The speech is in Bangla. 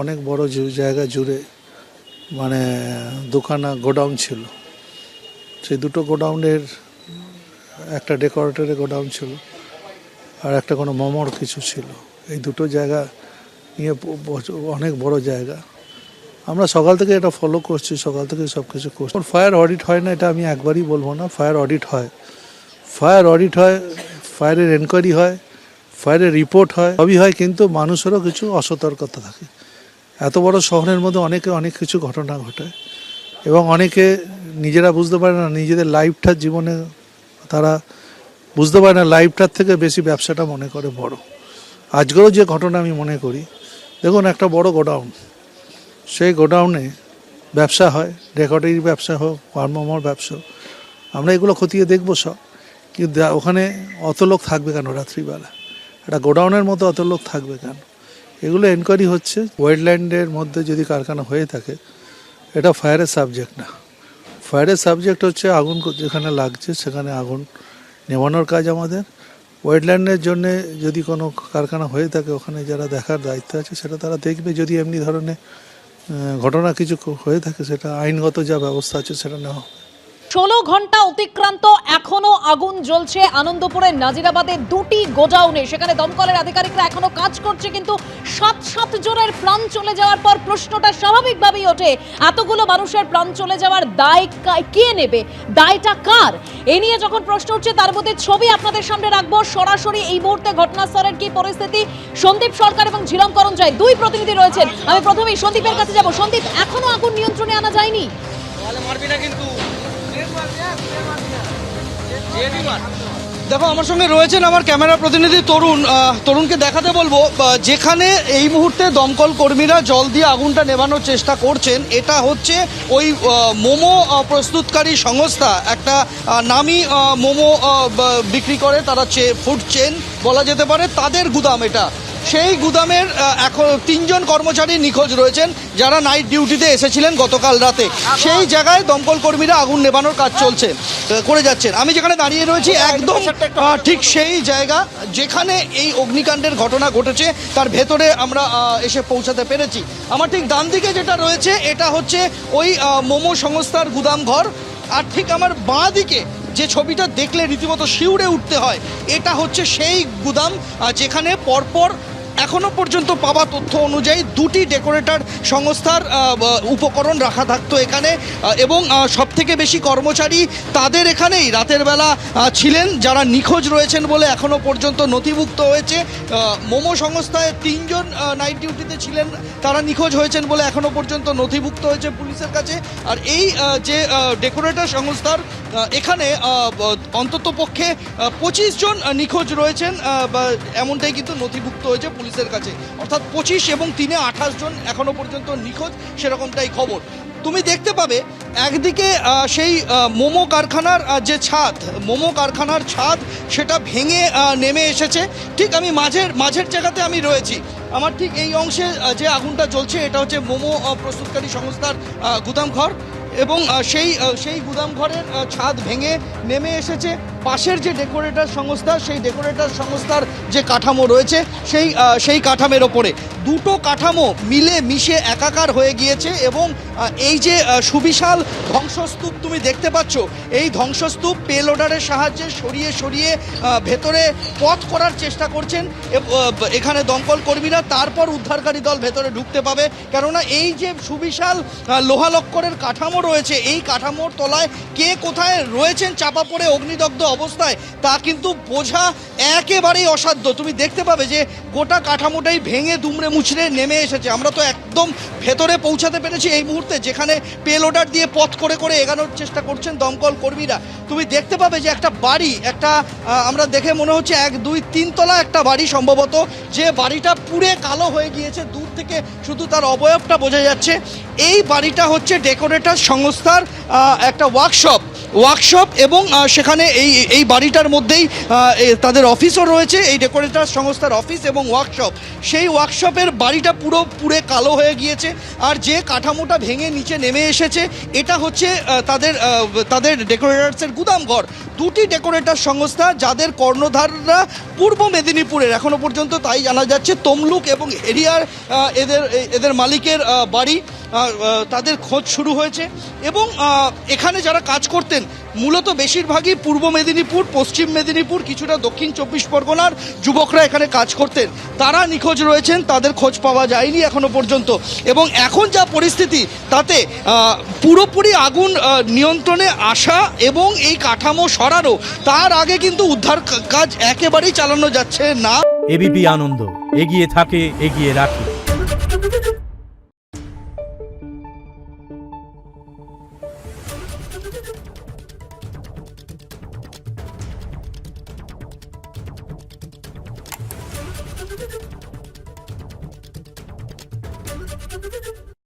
অনেক বড় জায়গা জুড়ে মানে দুখানা গোডাউন ছিল। সেই দুটো গোডাউনের একটা ডেকোরেটরের গোডাউন ছিল আর একটা কোনো মোমোর কিছু ছিল। এই দুটো জায়গা নিয়ে অনেক বড় জায়গা। আমরা সকাল থেকে এটা ফলো করছি, সকাল থেকে সব কিছু করছি। ফায়ার অডিট হয় না এটা আমি একবারই বলবো না, ফায়ার অডিট হয়, ফায়ারের এনকোয়ারি হয়, ফায়ারের রিপোর্ট হয়, সবই হয়, কিন্তু মানুষেরও কিছু অসতর্কতা থাকে। এত বড় শহরের মধ্যে অনেক কিছু ঘটনা ঘটায় এবং অনেকে নিজেরা বুঝতে পারে না, নিজেদের লাইফটার জীবনে তারা বুঝতে পারে না, লাইফটার থেকে বেশি ব্যবসাটা মনে করে বড়। আজকেরও যে ঘটনা আমি মনে করি, দেখুন একটা বড় গোডাউন, সেই গোডাউনে ব্যবসা হয়, ডেকোরেটরি ব্যবসা হোক, মোমোর ব্যবসা, আমরা এগুলো খতিয়ে দেখবো সব। কিন্তু ওখানে অত লোক থাকবে কেন রাত্রিবেলা? একটা গোডাউনের মতো অত লোক থাকবে কেন? এগুলো এনকোয়ারি হচ্ছে। ওয়েটল্যান্ডের মধ্যে যদি কারখানা হয়ে থাকে, এটা ফায়ারের সাবজেক্ট না। ফায়ারের সাবজেক্ট হচ্ছে আগুন যেখানে লাগছে সেখানে আগুন নেভানোর কাজ আমাদের। ওয়েটল্যান্ডের জন্য যদি কোনো কারখানা হয়ে থাকে, ওখানে যারা দেখার দায়িত্ব আছে সেটা তারা দেখবে। যদি এমনি ধরনের ঘটনা কিছু হয়ে থাকে, সেটা আইনগত যা ব্যবস্থা আছে সেটা নেওয়া। 16 ঘন্টা অতিক্রান্ত, এখনো আগুন জ্বলছে আনন্দপুরের নাজিরাবাদে দুটি গোডাউনে। সেখানে দমকলের আধিকারিকরা এখনো কাজ করছে, কিন্তু 7 জনের প্রাণ চলে যাওয়ার পর প্রশ্নটা স্বাভাবিকভাবেই ওঠে, এতগুলো মানুষের প্রাণ চলে যাওয়ার দায় কে নেবে? দায়টা কার? এ নিয়ে যখন প্রশ্ন উঠছে, তার মধ্যে ছবি আপনাদের সামনে রাখবো সরাসরি। এই মুহূর্তে ঘটনাস্থলের কি পরিস্থিতি, সন্দীপ সরকার এবং ঝিলম করঞ্জয় দুই প্রতিনিধি রয়েছেন। আমি প্রথমেই সন্দীপের কাছে যাব। সন্দীপ, এখনো আগুন নিয়ন্ত্রণে আনা যায়নি? দেখো, আমার সঙ্গে রয়েছেন আমার ক্যামেরা প্রতিনিধি তরুণকে দেখাতে বলবো যেখানে এই মুহূর্তে দমকল কর্মীরা জল দিয়ে আগুনটা নেভানোর চেষ্টা করছেন। এটা হচ্ছে ওই মোমো প্রস্তুতকারী সংস্থা, একটা নামি মোমো বিক্রি করে তারা, ফুড চেন বলা যেতে পারে, তাদের গুদাম এটা। সেই গুদামের এখন 3 জন কর্মচারী নিখোঁজ রয়েছেন, যারা নাইট ডিউটিতে এসেছিলেন গতকাল রাতে। সেই জায়গায় দমকল কর্মীরা আগুন নেভানোর কাজ করে যাচ্ছেন। আমি যেখানে দাঁড়িয়ে রয়েছি একদম ঠিক সেই জায়গা যেখানে এই অগ্নিকাণ্ডের ঘটনা ঘটেছে, তার ভেতরে আমরা এসে পৌঁছাতে পেরেছি। আমার ঠিক ডান দিকে যেটা রয়েছে, এটা হচ্ছে ওই মোমো সংস্থার গুদাম ঘর। আর ঠিক আমার বাঁ দিকে যে ছবিটা দেখলে রীতিমতো শিউরে উঠতে হয়, এটা হচ্ছে সেই গুদাম যেখানে পরপর এখনো পর্যন্ত পাওয়া তথ্য অনুযায়ী 2টি ডেকোরেটর সংস্থার উপকরণ রাখা থাকতো এখানে, এবং সবথেকে বেশি কর্মচারী তাদের এখানেই রাতের বেলা ছিলেন, যারা নিখোঁজ রয়েছেন বলে এখনো পর্যন্ত নথিভুক্ত হয়েছে। মোমো সংস্থায় 3 জন নাইট ডিউটিতে ছিলেন, তারা নিখোঁজ হয়েছেন বলে এখনো পর্যন্ত নথিভুক্ত হয়েছে পুলিশের কাছে। আর এই যে ডেকোরেটর সংস্থার এখানে অন্তত পক্ষে 25 জন নিখোঁজ রয়েছেন, এমনটাই কিন্তু নথিভুক্ত হয়েছে পুলিশের কাছে। অর্থাৎ 25 এবং 3 28 জন এখনো পর্যন্ত নিখোঁজ, সেরকমটাই খবর। তুমি দেখতে পাবে একদিকে সেই মোমো কারখানার ছাদ সেটা ভেঙে নেমে এসেছে। ঠিক আমি মাঝের জায়গাতে আমি রয়েছি। আমার ঠিক এই অংশে যে আগুনটা জ্বলছে, এটা হচ্ছে মোমো প্রস্তুতকারী সংস্থার গুদামঘর, এবং সেই গুদামঘরের ছাদ ভেঙে নেমে এসেছে। পাশের যে ডেকোরেটর সংস্থা, সেই ডেকোরেটর সংস্থার যে কাঠামো রয়েছে, সেই কাঠামোর ওপরে দুটো কাঠামো মিলে মিশে একাকার হয়ে গিয়েছে। এবং এই যে সুবিশাল ধ্বংসস্তূপ তুমি দেখতে পাচ্ছ, এই ধ্বংসস্তূপ পেলোডারের সাহায্যে সরিয়ে ভেতরে পথ করার চেষ্টা করছেন এখানে দমকল কর্মীরা। তারপর উদ্ধারকারী দল ভেতরে ঢুকতে পাবে, কেননা এই যে সুবিশাল লোহালক্করের কাঠামো রয়েছে, এই কাঠামোর তলায় কে কোথায় রয়েছেন চাপা পড়ে অগ্নিদগ্ধ অবস্থায়, তা কিন্তু বোঝা একেবারেই অসাধ্য। তুমি দেখতে পাবে যে গোটা কাঠামোটাই ভেঙে দুমড়ে মুচড়ে নেমে এসেছে। আমরা তো একদম ভেতরে পৌঁছাতে পেরেছি এই মুহূর্তে, যেখানে পেলোডার দিয়ে পথ করে এগানোর চেষ্টা করছেন দমকল কর্মীরা। তুমি দেখতে পাবে যে একটা বাড়ি, আমরা দেখে মনে হচ্ছে 1 2 3 তলা একটা বাড়ি সম্ভবত, যে বাড়িটা পুড়ে কালো হয়ে গিয়েছে, দূর থেকে শুধু তার অবয়বটা বোঝা যাচ্ছে। এই বাড়িটা হচ্ছে ডেকোরেটর সংস্থার একটা ওয়ার্কশপ। ওয়ার্কশপ এবং সেখানে এই বাড়িটার মধ্যেই তাদের অফিসও রয়েছে, এই ডেকোরেটর সংস্থার অফিস এবং ওয়ার্কশপ। সেই ওয়ার্কশপের বাড়িটা পুরে কালো হয়ে গিয়েছে, আর যে কাঠামোটা ভেঙে নিচে নেমে এসেছে এটা হচ্ছে তাদের ডেকোরেটার্সের গুদামঘর। দুটি ডেকোরেটর সংস্থা যাদের কর্ণধাররা পূর্ব মেদিনীপুরের, এখনো পর্যন্ত তাই জানা যাচ্ছে, তমলুক এবং হেরিয়ার এদের মালিকের বাড়ি। তাদের খোঁজ শুরু হয়েছে এবং এখানে যারা কাজ করতেন মূলত বেশিরভাগই পূর্ব মেদিনীপুর, পশ্চিম মেদিনীপুর, কিছুটা দক্ষিণ 24 পরগনার যুবকরা এখানে কাজ করতেন। তারা নিখোঁজ রয়েছেন, তাদের খোঁজ পাওয়া যায়নি এখনো পর্যন্ত। এবং এখন যা পরিস্থিতি তাতে পুরোপুরি আগুন নিয়ন্ত্রণে আসা এবং এই কাঠামো সরানো, তার আগে কিন্তু উদ্ধার কাজ একেবারেই চালানো যাচ্ছে না। এবিপি আনন্দ, এগিয়ে থাকে, এগিয়ে রাখে।